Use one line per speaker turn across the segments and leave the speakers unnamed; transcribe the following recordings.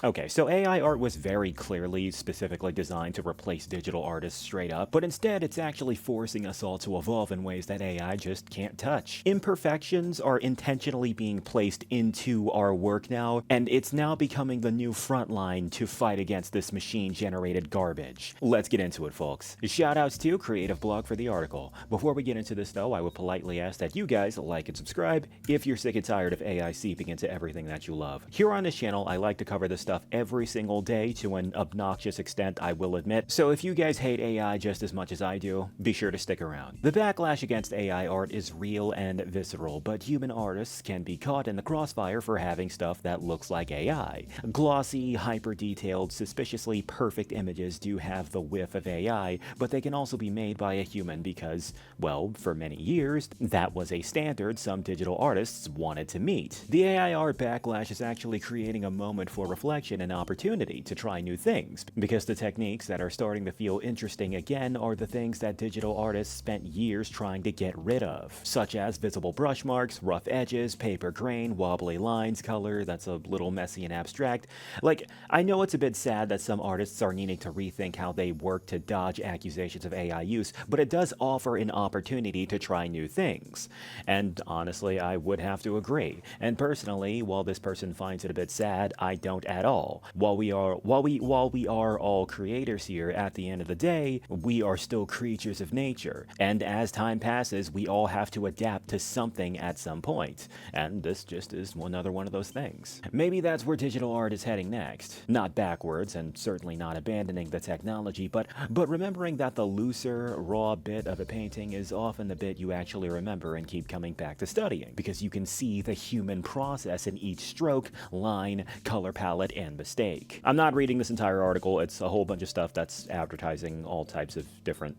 Okay, so AI art was very clearly specifically designed to replace digital artists straight up, but instead it's actually forcing us all to evolve in ways that AI just can't touch. Imperfections are intentionally being placed into our work now, and it's now becoming the new front line to fight against this machine-generated garbage. Let's get into it, folks. Shoutouts to Creative Blog for the article. Before we get into this though, I would politely ask that you guys like and subscribe if you're sick and tired of AI seeping into everything that you love. Here on this channel, I like to cover this stuff every single day to an obnoxious extent, I will admit. So if you guys hate AI just as much as I do, be sure to stick around. The backlash against AI art is real and visceral, but human artists can be caught in the crossfire for having stuff that looks like AI. Glossy, hyper-detailed, suspiciously perfect images do have the whiff of AI, but they can also be made by a human because, well, for many years, that was a standard some digital artists wanted to meet. The AI art backlash is actually creating a moment for reflection and opportunity to try new things, because the techniques that are starting to feel interesting again are the things that digital artists spent years trying to get rid of, such as visible brush marks, rough edges, paper grain, wobbly lines, color that's a little messy and abstract. Like, I know it's a bit sad that some artists are needing to rethink how they work to dodge accusations of AI use, but it does offer an opportunity to try new things. And honestly, I would have to agree. And personally, while this person finds it a bit sad, I don't at all. While we are all creators here, at the end of the day, we are still creatures of nature. And as time passes, we all have to adapt to something at some point. And this just is another one of those things. Maybe that's where digital art is heading next. Not backwards, and certainly not abandoning the technology, but remembering that the looser, raw bit of a painting is often the bit you actually remember and keep coming back to studying, because you can see the human process in each stroke, line, color palette, and mistake. I'm not reading this entire article. It's a whole bunch of stuff that's advertising all types of different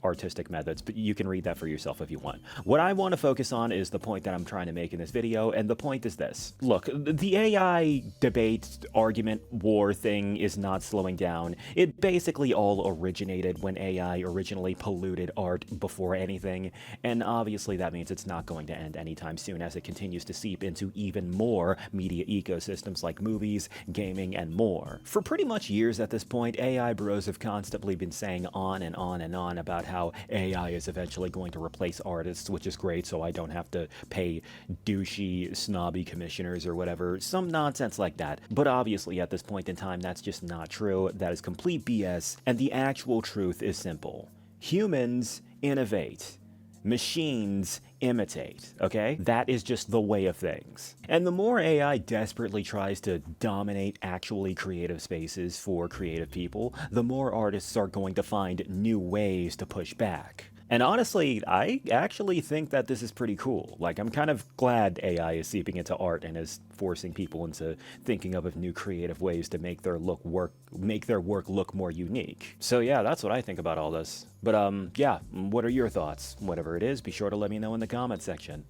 artistic methods, but you can read that for yourself if you want. What I want to focus on is the point that I'm trying to make in this video, and the point is this. Look, the AI debate, argument, war thing is not slowing down. It basically all originated when AI originally polluted art before anything, and obviously that means it's not going to end anytime soon as it continues to seep into even more media ecosystems like movies, gaming, and more. For pretty much years at this point, AI bros have constantly been saying on and on and on about how AI is eventually going to replace artists, which is great, so I don't have to pay douchey, snobby commissioners or whatever, some nonsense like that. But obviously at this point in time, that's just not true. That is complete BS, and the actual truth is simple. Humans innovate. Machines imitate, okay? That is just the way of things. And the more AI desperately tries to dominate actually creative spaces for creative people, the more artists are going to find new ways to push back. And honestly, I actually think that this is pretty cool. Like, I'm kind of glad AI is seeping into art and is forcing people into thinking of new creative ways to make their work look more unique. So yeah, that's what I think about all this. But yeah, what are your thoughts? Whatever it is, be sure to let me know in the comments section.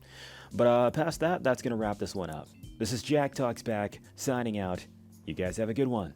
But past that, that's gonna wrap this one up. This is Jack Talks Back, signing out. You guys have a good one.